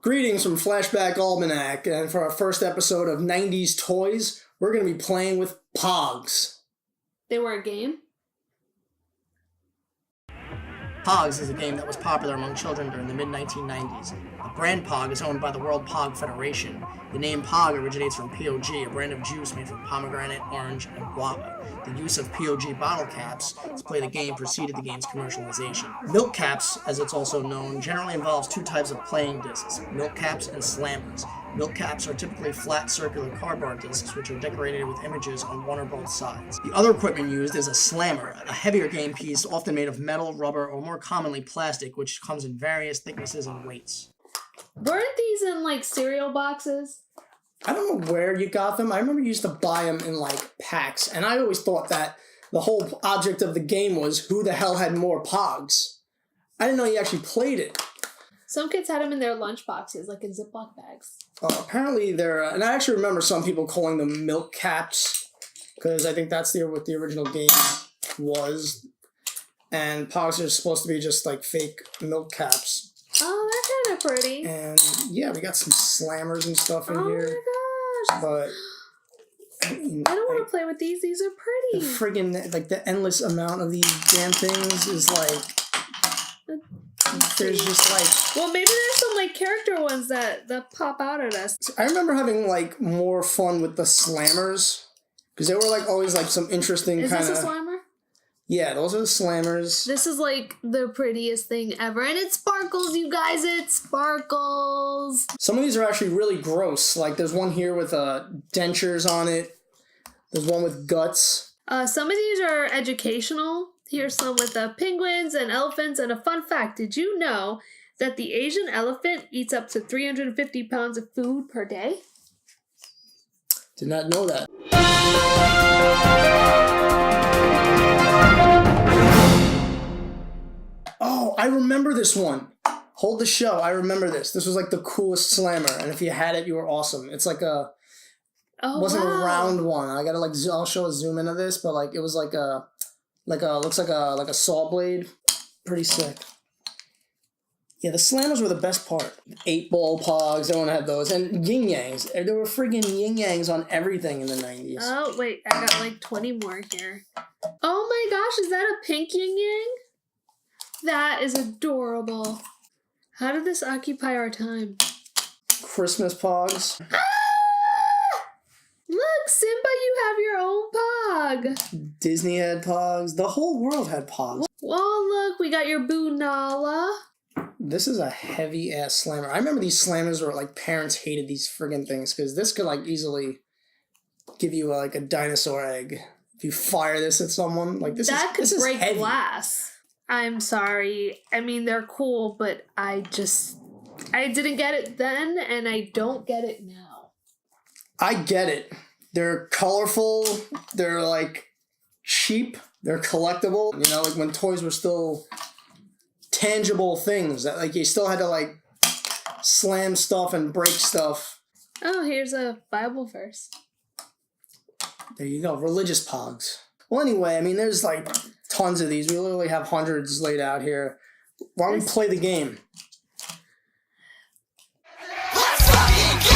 Greetings from Flashback Almanac, and for our first episode of 90's Toys, we're going to be playing with Pogs. They were a game? Pogs is a game that was popular among children during the mid-1990s. The brand Pog is owned by the World Pog Federation. The name Pog originates from POG, a brand of juice made from pomegranate, orange, and guava. The use of POG bottle caps to play the game preceded the game's commercialization. Milk caps, as it's also known, generally involves two types of playing discs, milk caps and slammers. Milk caps are typically flat circular cardboard discs which are decorated with images on one or both sides. The other equipment used is a slammer, a heavier game piece often made of metal, rubber, or more commonly plastic, which comes in various thicknesses and weights. Weren't these in, like, cereal boxes? I don't know where you got them. I remember you used to buy them in, like, packs, and I always thought that the whole object of the game was who the hell had more Pogs. I didn't know you actually played it. Some kids had them in their lunch boxes, like in Ziploc bags. Apparently they're, and I actually remember some people calling them milk caps, because I think that's what the original game was. And Pogs are supposed to be just like fake milk caps. Oh, they're kind of pretty. And yeah, we got some slammers and stuff in here. Oh my gosh. But I don't want to play with these. These are pretty. The friggin', like, the endless amount of these damn things is like, there's just like... Well, maybe there's some, like, character ones that pop out at us. I remember having, like, more fun with the slammers, because they were, like, always, like, some interesting kind of... Is this a slammer? Yeah, those are the slammers. This is, like, the prettiest thing ever. And it sparkles, you guys. It sparkles. Some of these are actually really gross. Like, there's one here with dentures on it. There's one with guts. Some of these are educational. Here's some with penguins and elephants. And a fun fact, did you know that the Asian elephant eats up to 350 pounds of food per day? Did not know that. Oh, I remember this one. Hold the show. I remember this. This was like the coolest slammer. And if you had it, you were awesome. It's like a... Oh, wasn't wow. a round one. I gotta, like, I'll show a zoom into this, but, like, it was like a... looks like a saw blade. Pretty sick. Yeah, the slammers were the best part. 8-ball Pogs, everyone had those. And yin-yangs. There were friggin' yin-yangs on everything in the 90s. Oh, wait, I got like 20 more here. Oh my gosh, is that a pink yin-yang? That is adorable. How did this occupy our time? Christmas Pogs. Ah! Look, Simba, you have your own Pog. Disney had Pogs. The whole world had Pogs. Well, look, we got your Boo Nala. This is a heavy-ass slammer. I remember these slammers were, like, parents hated these friggin' things, because this could, like, easily give you, like, a dinosaur egg. If you fire this at someone, like, this could break heavy. glass. I'm sorry. I mean, they're cool, but I didn't get it then, and I don't get it now. I get it. They're colorful. They're, like, cheap. They're collectible. You know, like, when toys were still tangible things that, like, you still had to, like, slam stuff and break stuff. Oh, here's a Bible verse. There you go. Religious Pogs. Well, anyway, I mean, there's, like, tons of these. We literally have hundreds laid out here. Why don't we play the game? Let's fucking go!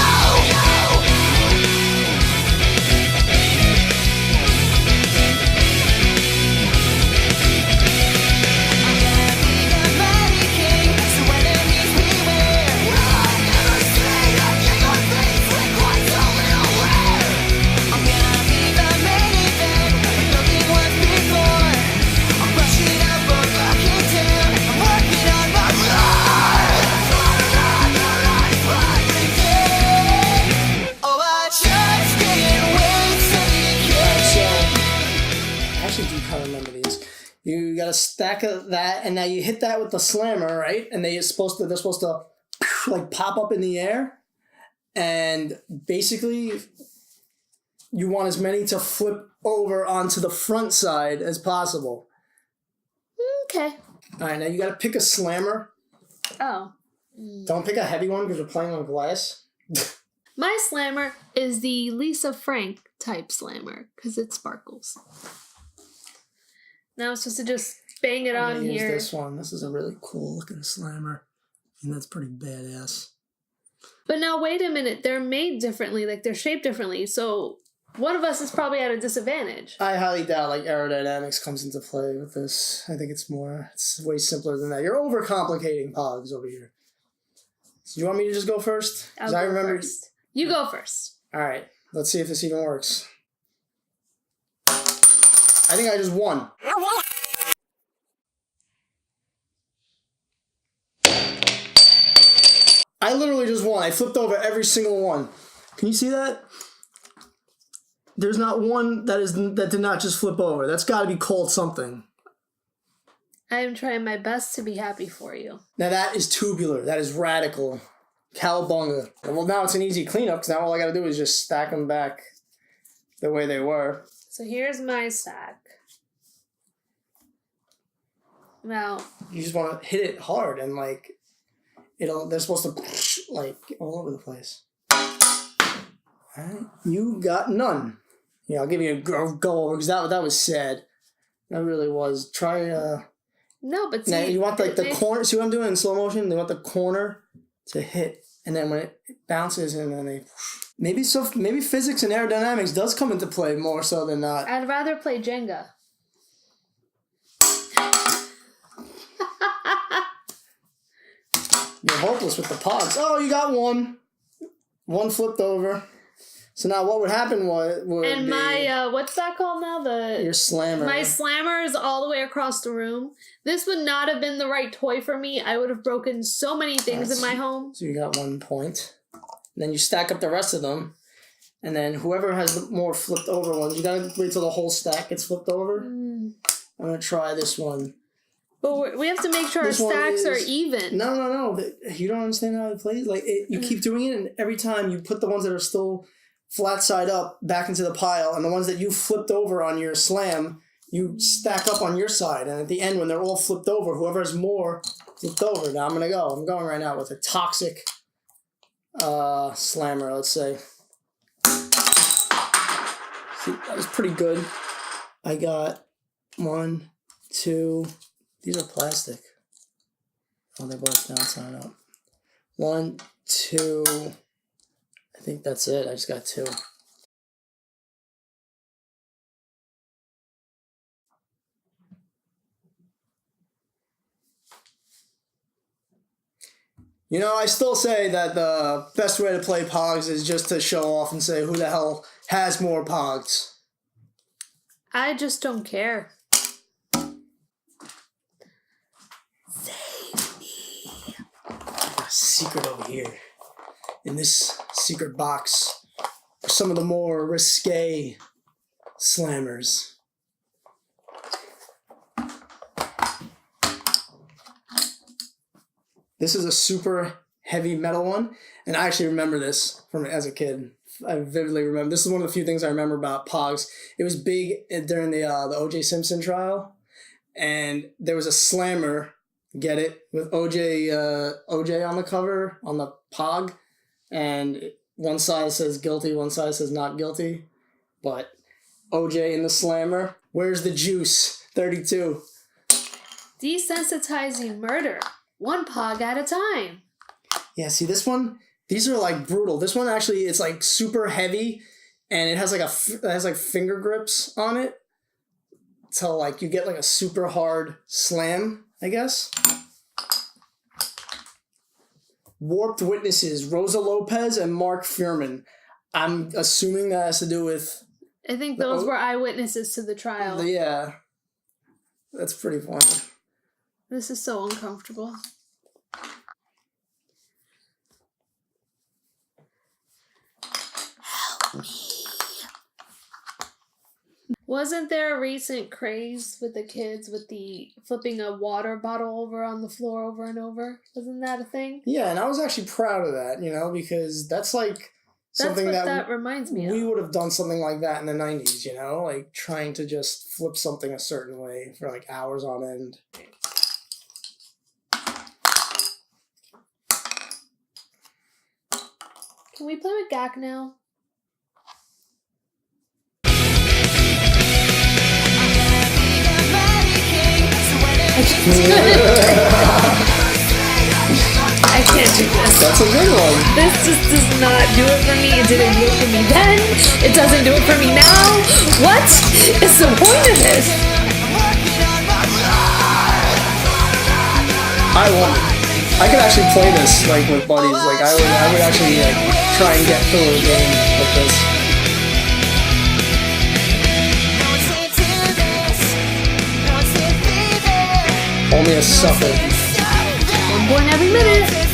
You got a stack of that, and now you hit that with the slammer, right? And they're supposed to like pop up in the air, and basically you want as many to flip over onto the front side as possible. Okay. All right, now you got to pick a slammer. Oh. Don't pick a heavy one because we're playing on glass. My slammer is the Lisa Frank type slammer because it sparkles. Now I'm supposed to just bang it on here. Use this one. This is a really cool looking slammer. And that's pretty badass. But now wait a minute, they're made differently, like they're shaped differently, so one of us is probably at a disadvantage. I highly doubt like aerodynamics comes into play with this. I think it's way simpler than that. You're overcomplicating Pogs over here. So do you want me to just go first? I'll go first. You go first. All right, let's see if this even works. I think I just won. I literally just won. I flipped over every single one. Can you see that? There's not one that did not just flip over. That's got to be called something. I am trying my best to be happy for you. Now that is tubular. That is radical. Cowabunga. Well, now it's an easy cleanup because now all I got to do is just stack them back the way they were. So here's my stack. Now you just want to hit it hard and like they're supposed to like all over the place. All right, you got none. Yeah, I'll give you a go over because that was sad. That really was. Try no, but see, now you want like the corner. See what I'm doing in slow motion? They want the corner to hit, and then when it bounces, and then they maybe physics and aerodynamics does come into play more so than not. I'd rather play Jenga. You're hopeless with the Pogs. Oh, you got one. One flipped over. So now what would happen would and my, what's that called now? Your slammer. My slammer is all the way across the room. This would not have been the right toy for me. I would have broken so many things in my home. So you got 1 point. Then you stack up the rest of them. And then whoever has the more flipped over ones, you gotta wait till the whole stack gets flipped over. I'm gonna try this one. But we have to make sure our stacks are even. No. You don't understand how it plays? Like, you keep doing it, and every time you put the ones that are still flat side up back into the pile, and the ones that you flipped over on your slam, you stack up on your side. And at the end, when they're all flipped over, whoever has more flipped over. Now I'm going right now with a toxic slammer, let's say. See, that was pretty good. I got 1, 2... These are plastic. Oh, they're both downside up. 1, 2. I think that's it. I just got 2. You know, I still say that the best way to play Pogs is just to show off and say who the hell has more Pogs. I just don't care. Secret over here in this secret box are some of the more risque slammers. This is a super heavy metal one, and I actually remember this from as a kid. I vividly remember. This is one of the few things I remember about Pogs. It was big during the O.J. Simpson trial, and there was a slammer. Get it? With OJ on the cover, on the Pog, and one side says guilty, one side says not guilty, but OJ in the slammer. Where's the juice? 32. Desensitizing murder. 1 Pog at a time. Yeah, see this one? These are like brutal. This one actually, it's like super heavy, and it has like finger grips on it. So like you get like a super hard slam, I guess. Warped Witnesses, Rosa Lopez and Mark Fuhrman. I'm assuming that has to do with... I think those were eyewitnesses to the trial. Yeah. That's pretty funny. This is so uncomfortable. Help me. Wasn't there a recent craze with the kids with the flipping a water bottle over on the floor over and over? Wasn't that a thing? Yeah, and I was actually proud of that, because that's like something that reminds me of. We would have done something like that in the 90s, like trying to just flip something a certain way for like hours on end. Can we play with Gak now? I can't do this. That's a good one. This just does not do it for me. It didn't do it for me then. It doesn't do it for me now. What is the point of this? I could actually play this like with buddies. Like I would actually like try and get through a game with this. Only a sucker. 1 point every minute.